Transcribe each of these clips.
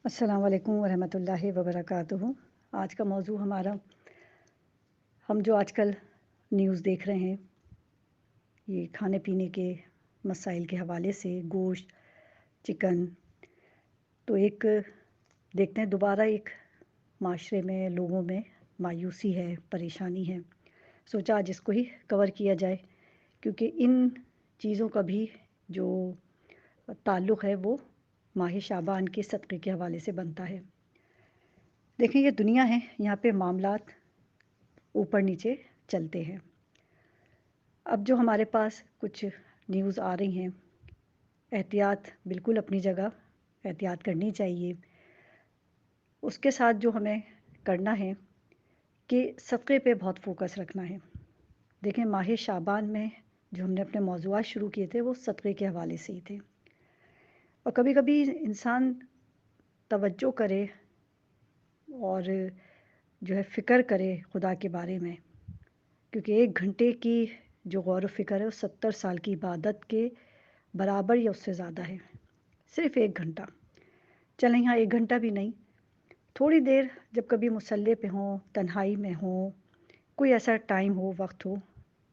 السلام علیکم ورحمۃ اللہ وبرکاتہ۔ آج کا موضوع ہمارا، ہم جو آج کل نیوز دیکھ رہے ہیں یہ کھانے پینے کے مسائل کے حوالے سے، گوشت، چکن، تو ایک دیکھتے ہیں دوبارہ ایک معاشرے میں، لوگوں میں مایوسی ہے، پریشانی ہے۔ سوچا آج اس کو ہی کور کیا جائے، کیونکہ ان چیزوں کا بھی جو تعلق ہے وہ ماہ شعبان کے صدقے کے حوالے سے بنتا ہے۔ دیکھیں یہ دنیا ہے، یہاں پہ معاملات اوپر نیچے چلتے ہیں۔ اب جو ہمارے پاس کچھ نیوز آ رہی ہیں، احتیاط بالکل اپنی جگہ، احتیاط کرنی چاہیے۔ اس کے ساتھ جو ہمیں کرنا ہے کہ صدقے پہ بہت فوکس رکھنا ہے۔ دیکھیں ماہ شعبان میں جو ہم نے اپنے موضوعات شروع کیے تھے وہ صدقے کے حوالے سے ہی تھے، اور کبھی کبھی انسان توجہ کرے اور جو ہے فکر کرے خدا کے بارے میں، کیونکہ 1 گھنٹے کی جو غور و فکر ہے وہ 70 سال کی عبادت کے برابر یا اس سے زیادہ ہے۔ صرف 1 گھنٹہ، چلیں یہاں 1 گھنٹہ بھی نہیں، تھوڑی دیر جب کبھی مصلی پہ ہوں، تنہائی میں ہوں، کوئی ایسا ٹائم ہو، وقت ہو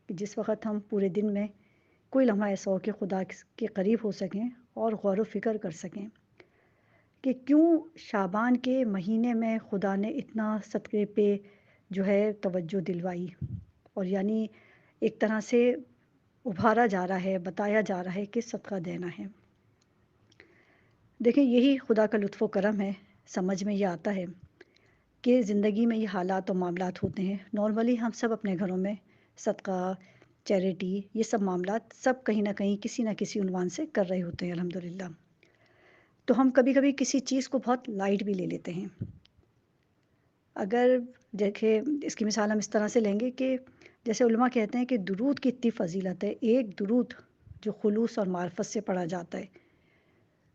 کہ جس وقت ہم پورے دن میں کوئی لمحہ ایسا ہو کہ خدا کے قریب ہو سکیں اور غور و فکر کر سکیں کہ کیوں شعبان کے مہینے میں خدا نے اتنا صدقے پہ جو ہے توجہ دلوائی، اور یعنی ایک طرح سے ابھارا جا رہا ہے، بتایا جا رہا ہے کہ صدقہ دینا ہے۔ دیکھیں یہی خدا کا لطف و کرم ہے، سمجھ میں یہ آتا ہے کہ زندگی میں یہ حالات و معاملات ہوتے ہیں۔ نارملی ہم سب اپنے گھروں میں صدقہ، چیریٹی، یہ سب معاملات سب کہیں نہ کہیں کسی نہ کسی عنوان سے کر رہے ہوتے ہیں الحمدللہ۔ تو ہم کبھی کبھی کسی چیز کو بہت لائٹ بھی لے لیتے ہیں۔ اگر دیکھیں اس کی مثال ہم اس طرح سے لیں گے کہ جیسے علماء کہتے ہیں کہ درود کی اتنی فضیلت ہے، ایک درود جو خلوص اور معرفت سے پڑھا جاتا ہے،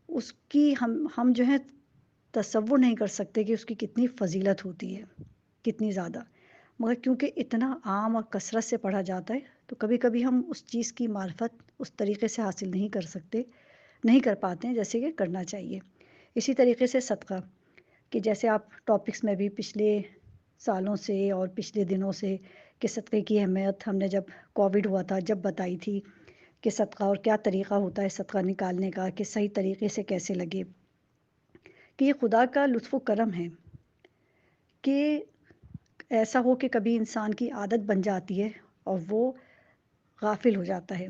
اس کی ہم جو ہے تصور نہیں کر سکتے کہ اس کی کتنی فضیلت ہوتی ہے، کتنی زیادہ، مگر کیونکہ اتنا عام اور کثرت سے پڑھا جاتا ہے تو کبھی کبھی ہم اس چیز کی معرفت اس طریقے سے حاصل نہیں کر سکتے، نہیں کر پاتے ہیں جیسے کہ کرنا چاہیے۔ اسی طریقے سے صدقہ، کہ جیسے آپ ٹاپکس میں بھی پچھلے سالوں سے اور پچھلے دنوں سے کہ صدقے کی اہمیت ہم نے جب کووڈ ہوا تھا جب بتائی تھی کہ صدقہ اور کیا طریقہ ہوتا ہے صدقہ نکالنے کا، کہ صحیح طریقے سے کیسے لگے، کہ یہ خدا کا لطف و کرم ہے کہ ایسا ہو کہ کبھی انسان کی عادت بن جاتی ہے اور وہ غافل ہو جاتا ہے،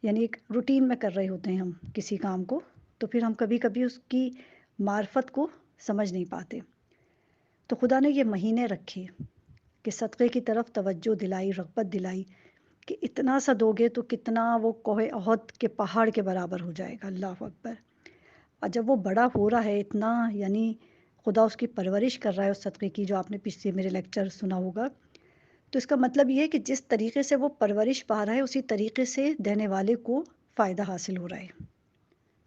یعنی ایک روٹین میں کر رہے ہوتے ہیں ہم کسی کام کو، تو پھر ہم کبھی کبھی اس کی معرفت کو سمجھ نہیں پاتے۔ تو خدا نے یہ مہینے رکھے کہ صدقے کی طرف توجہ دلائی، رغبت دلائی کہ اتنا سا دو گے تو کتنا وہ کوہ احد کے پہاڑ کے برابر ہو جائے گا۔ اللہ اکبر۔ اور جب وہ بڑا ہو رہا ہے اتنا، یعنی خدا اس کی پرورش کر رہا ہے اس صدقے کی، جو آپ نے پچھلے میرے لیکچر سنا ہوگا، تو اس کا مطلب یہ ہے کہ جس طریقے سے وہ پرورش پا رہا ہے اسی طریقے سے دینے والے کو فائدہ حاصل ہو رہا ہے،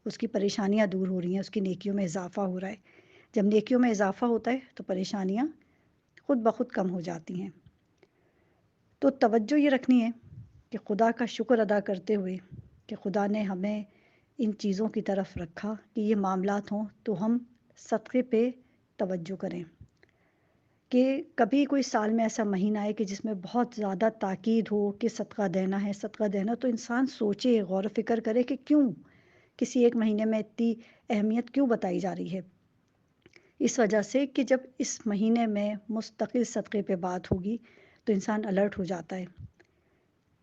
اس کی پریشانیاں دور ہو رہی ہیں، اس کی نیکیوں میں اضافہ ہو رہا ہے۔ جب نیکیوں میں اضافہ ہوتا ہے تو پریشانیاں خود بخود کم ہو جاتی ہیں۔ تو توجہ یہ رکھنی ہے کہ خدا کا شکر ادا کرتے ہوئے کہ خدا نے ہمیں ان چیزوں کی طرف رکھا کہ یہ معاملات ہوں تو ہم صدقے پہ توجہ کریں، کہ کبھی کوئی سال میں ایسا مہینہ آئے کہ جس میں بہت زیادہ تاکید ہو کہ صدقہ دینا ہے، صدقہ دینا، تو انسان سوچے، غور و فکر کرے کہ کیوں کسی ایک مہینے میں اتنی اہمیت کیوں بتائی جا رہی ہے۔ اس وجہ سے کہ جب اس مہینے میں مستقل صدقے پہ بات ہوگی تو انسان الرٹ ہو جاتا ہے،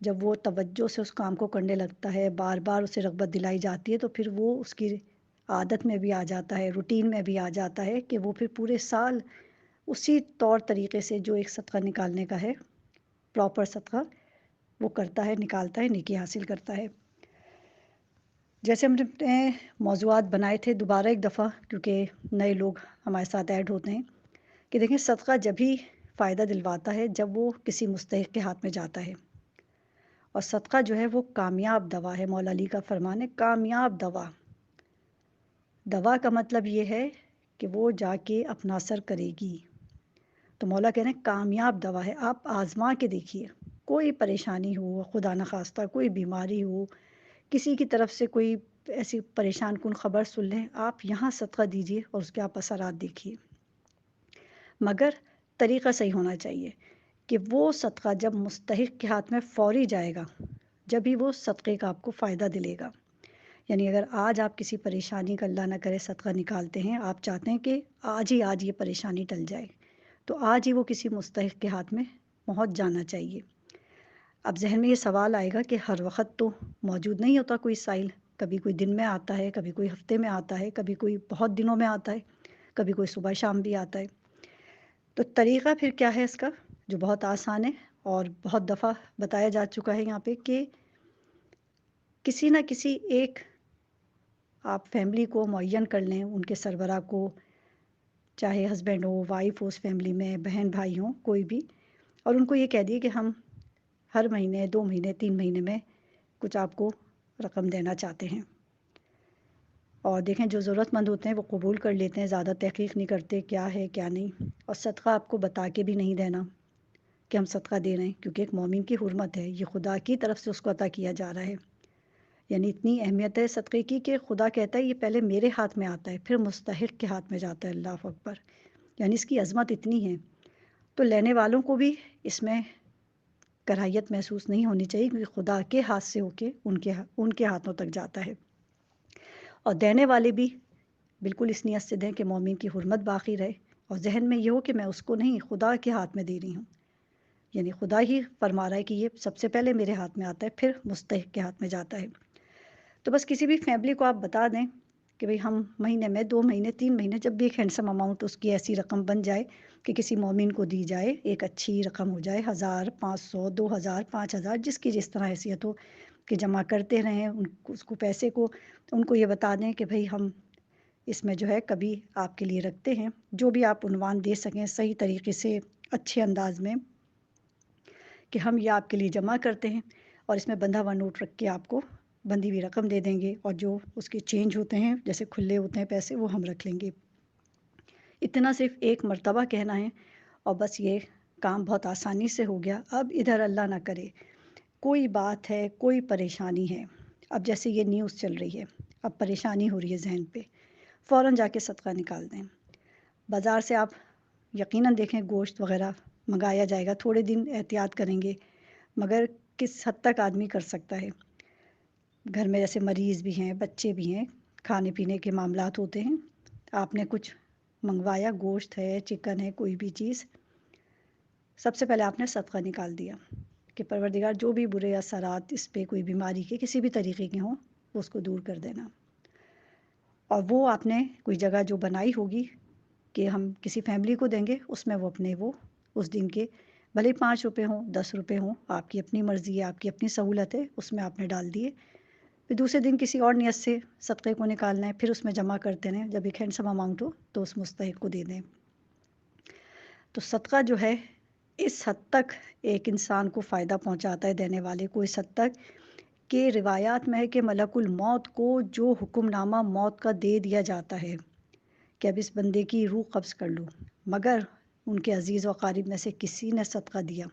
جب وہ توجہ سے اس کام کو کرنے لگتا ہے، بار بار اسے رغبت دلائی جاتی ہے، تو پھر وہ اس کی عادت میں بھی آ جاتا ہے، روٹین میں بھی آ جاتا ہے کہ وہ پھر پورے سال اسی طور طریقے سے جو ایک صدقہ نکالنے کا ہے، پراپر صدقہ، وہ کرتا ہے، نکالتا ہے، نیکی حاصل کرتا ہے۔ جیسے ہم نے موضوعات بنائے تھے دوبارہ ایک دفعہ، کیونکہ نئے لوگ ہمارے ساتھ ایڈ ہوتے ہیں، کہ دیکھیں صدقہ جب ہی فائدہ دلواتا ہے جب وہ کسی مستحق کے ہاتھ میں جاتا ہے، اور صدقہ جو ہے وہ کامیاب دوا ہے۔ مولا علی کا فرمان ہے کامیاب دوا۔ دوا کا مطلب یہ ہے کہ وہ جا کے اپنا اثر کرے گی، تو مولا کہہ رہے ہیں کامیاب دوا ہے، آپ آزما کے دیکھیے۔ کوئی پریشانی ہو، خدا نخواستہ کوئی بیماری ہو، کسی کی طرف سے کوئی ایسی پریشان کن خبر سن لیں، آپ یہاں صدقہ دیجیے اور اس کے آپ اثرات دیکھیے، مگر طریقہ صحیح ہونا چاہیے کہ وہ صدقہ جب مستحق کے ہاتھ میں فوری جائے گا، جب ہی وہ صدقے کا آپ کو فائدہ دلے گا۔ یعنی اگر آج آپ کسی پریشانی کا اللہ نہ کرے صدقہ نکالتے ہیں، آپ چاہتے ہیں کہ آج یہ پریشانی ٹل جائے، تو آج ہی وہ کسی مستحق کے ہاتھ میں پہنچ جانا چاہیے۔ اب ذہن میں یہ سوال آئے گا کہ ہر وقت تو موجود نہیں ہوتا کوئی سائل، کبھی کوئی دن میں آتا ہے، کبھی کوئی ہفتے میں آتا ہے، کبھی کوئی بہت دنوں میں آتا ہے، کبھی کوئی صبح شام بھی آتا ہے۔ تو طریقہ پھر کیا ہے اس کا، جو بہت آسان ہے اور بہت دفعہ بتایا جا چکا ہے یہاں پہ، کہ کسی نہ کسی ایک آپ فیملی کو معین کر لیں، ان کے سربراہ کو، چاہے ہسبینڈ ہو، وائف ہو، اس فیملی میں بہن بھائی ہوں، کوئی بھی، اور ان کو یہ کہہ دیے کہ ہم ہر مہینے، 2 مہینے، 3 مہینے میں کچھ آپ کو رقم دینا چاہتے ہیں۔ اور دیکھیں جو ضرورت مند ہوتے ہیں وہ قبول کر لیتے ہیں، زیادہ تحقیق نہیں کرتے کیا ہے کیا نہیں، اور صدقہ آپ کو بتا کے بھی نہیں دینا کہ ہم صدقہ دے رہے ہیں، کیونکہ ایک مومن کی حرمت ہے، یہ خدا کی طرف سے اس کو عطا کیا جا رہا ہے۔ یعنی اتنی اہمیت ہے صدقے کی کہ خدا کہتا ہے یہ پہلے میرے ہاتھ میں آتا ہے، پھر مستحق کے ہاتھ میں جاتا ہے۔ اللہ اکبر! یعنی اس کی عظمت اتنی ہے، تو لینے والوں کو بھی اس میں کراہیت محسوس نہیں ہونی چاہیے، کیونکہ خدا کے ہاتھ سے ہو کے ان کے ہاتھوں تک جاتا ہے۔ اور دینے والے بھی بالکل اس نیت سے دیں کہ مومن کی حرمت باقی رہے، اور ذہن میں یہ ہو کہ میں اس کو نہیں، خدا کے ہاتھ میں دے رہی ہوں۔ یعنی خدا ہی فرما رہا ہے کہ یہ سب سے پہلے میرے ہاتھ میں آتا ہے، پھر مستحق کے ہاتھ میں جاتا ہے۔ تو بس کسی بھی فیملی کو آپ بتا دیں کہ بھئی ہم مہینے میں، 2 مہینے، 3 مہینے، جب بھی ایک ہینڈسم اماؤنٹ اس کی ایسی رقم بن جائے کہ کسی مومن کو دی جائے، ایک اچھی رقم ہو جائے، 1000، 500، 2000، 5000، جس کی جس طرح حیثیت ہو، کہ جمع کرتے رہیں اس کو، پیسے کو، ان کو یہ بتا دیں کہ بھئی ہم اس میں جو ہے کبھی آپ کے لیے رکھتے ہیں، جو بھی آپ عنوان دے سکیں صحیح طریقے سے، اچھے انداز میں، کہ ہم یہ آپ کے لیے جمع کرتے ہیں، اور اس میں بندھا ہوا نوٹ رکھ کے آپ کو بندھی ہوئی رقم دے دیں گے، اور جو اس کے چینج ہوتے ہیں جیسے کھلے ہوتے ہیں پیسے، وہ ہم رکھ لیں گے۔ اتنا صرف ایک مرتبہ کہنا ہے، اور بس یہ کام بہت آسانی سے ہو گیا۔ اب ادھر اللہ نہ کرے کوئی بات ہے، کوئی پریشانی ہے، اب جیسے یہ نیوز چل رہی ہے، اب پریشانی ہو رہی ہے ذہن پہ، فوراً جا کے صدقہ نکال دیں۔ بازار سے آپ یقیناً دیکھیں گوشت وغیرہ منگایا جائے گا، تھوڑے دن احتیاط کریں گے، مگر کس حد تک آدمی کر سکتا ہے؟ گھر میں جیسے مریض بھی ہیں، بچے بھی ہیں، کھانے پینے کے معاملات ہوتے ہیں، آپ نے کچھ منگوایا، گوشت ہے، چکن ہے، کوئی بھی چیز، سب سے پہلے آپ نے صدقہ نکال دیا کہ پروردگار جو بھی برے اثرات اس پہ کوئی بیماری کے کسی بھی طریقے کے ہوں، وہ اس کو دور کر دینا۔ اور وہ آپ نے کوئی جگہ جو بنائی ہوگی کہ ہم کسی فیملی کو دیں گے، اس میں وہ اپنے وہ اس دن کے بھلے 5 روپے ہوں، 10 روپے ہوں، آپ کی اپنی مرضی ہے، آپ کی اپنی سہولت ہے، اس میں آپ نے ڈال دیے۔ پھر دوسرے دن کسی اور نیت سے صدقے کو نکالنا ہے، پھر اس میں جمع کرتے رہیں، جب ایک ہینڈسم اماؤنٹ ہو تو اس مستحق کو دے دیں۔ تو صدقہ جو ہے اس حد تک ایک انسان کو فائدہ پہنچاتا ہے، دینے والے کو اس حد تک کہ روایات میں ہے کہ ملک الموت کو جو حکم نامہ موت کا دے دیا جاتا ہے کہ اب اس بندے کی روح قبض کر لو، مگر ان کے عزیز و اقارب میں سے کسی نے صدقہ دیا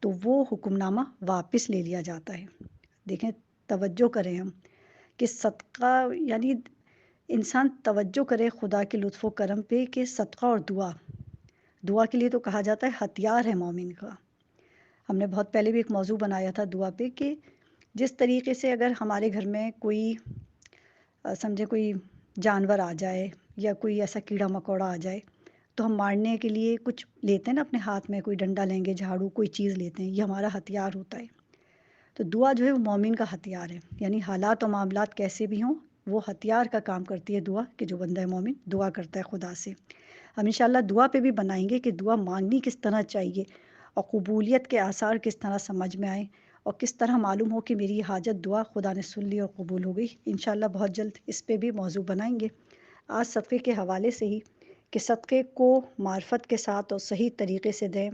تو وہ حکم نامہ واپس لے لیا جاتا ہے۔ دیکھیں، توجہ کریں ہم کہ صدقہ، یعنی انسان توجہ کرے خدا کے لطف و کرم پہ کہ صدقہ اور دعا کے لیے تو کہا جاتا ہے ہتھیار ہے مومن کا۔ ہم نے بہت پہلے بھی ایک موضوع بنایا تھا دعا پہ کہ جس طریقے سے اگر ہمارے گھر میں کوئی سمجھے کوئی جانور آ جائے یا کوئی ایسا کیڑا مکوڑا آ جائے تو ہم مارنے کے لیے کچھ لیتے ہیں نا اپنے ہاتھ میں، کوئی ڈنڈا لیں گے، جھاڑو، کوئی چیز لیتے ہیں، یہ ہمارا ہتھیار ہوتا ہے۔ تو دعا جو ہے وہ مومن کا ہتھیار ہے، یعنی حالات و معاملات کیسے بھی ہوں، وہ ہتھیار کا کام کرتی ہے دعا، کہ جو بندہ مومن دعا کرتا ہے خدا سے۔ ہم انشاءاللہ دعا پہ بھی بنائیں گے کہ دعا مانگنی کس طرح چاہیے، اور قبولیت کے آثار کس طرح سمجھ میں آئیں، اور کس طرح معلوم ہو کہ میری یہ حاجت دعا خدا نے سن لی اور قبول ہو گئی۔ انشاءاللہ بہت جلد اس پہ بھی موضوع بنائیں گے۔ آج صدقے کے حوالے سے ہی کہ صدقے کو معرفت کے ساتھ اور صحیح طریقے سے دیں۔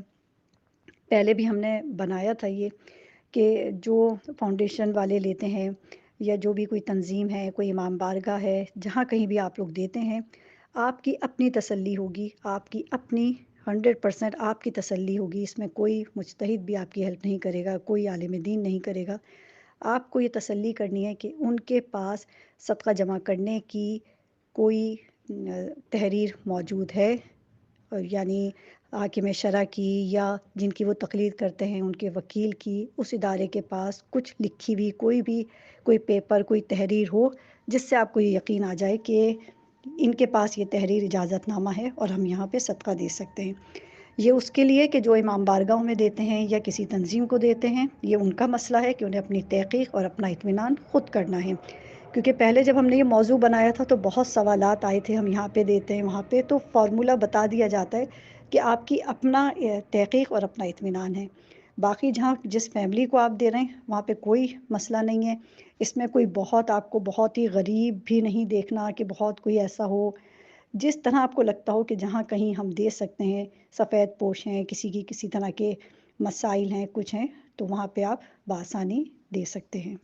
پہلے بھی ہم نے بنایا تھا یہ کہ جو فاؤنڈیشن والے لیتے ہیں یا جو بھی کوئی تنظیم ہے، کوئی امام بارگاہ ہے، جہاں کہیں بھی آپ لوگ دیتے ہیں، آپ کی اپنی تسلی ہوگی، آپ کی اپنی 100% آپ کی تسلی ہوگی، اس میں کوئی مجتہد بھی آپ کی ہیلپ نہیں کرے گا، کوئی عالم دین نہیں کرے گا۔ آپ کو یہ تسلی کرنی ہے کہ ان کے پاس صدقہ جمع کرنے کی کوئی تحریر موجود ہے، یعنی حاکم شرع کی یا جن کی وہ تقلید کرتے ہیں ان کے وکیل کی، اس ادارے کے پاس کچھ لکھی ہوئی کوئی پیپر، کوئی تحریر ہو جس سے آپ کو یہ یقین آ جائے کہ ان کے پاس یہ تحریر اجازت نامہ ہے اور ہم یہاں پہ صدقہ دے سکتے ہیں۔ یہ اس کے لیے کہ جو امام بارگاہوں میں دیتے ہیں یا کسی تنظیم کو دیتے ہیں، یہ ان کا مسئلہ ہے کہ انہیں اپنی تحقیق اور اپنا اطمینان خود کرنا ہے، کیونکہ پہلے جب ہم نے یہ موضوع بنایا تھا تو بہت سوالات آئے تھے، ہم یہاں پہ دیتے ہیں وہاں پہ، تو فارمولہ بتا دیا جاتا ہے کہ آپ کی اپنا تحقیق اور اپنا اطمینان ہے۔ باقی جہاں جس فیملی کو آپ دے رہے ہیں وہاں پہ کوئی مسئلہ نہیں ہے، اس میں کوئی آپ کو بہت ہی غریب بھی نہیں دیکھنا کہ بہت کوئی ایسا ہو، جس طرح آپ کو لگتا ہو کہ جہاں کہیں ہم دے سکتے ہیں، سفید پوش ہیں، کسی کی کسی طرح کے مسائل ہیں، کچھ ہیں، تو وہاں پہ آپ بآسانی دے سکتے ہیں۔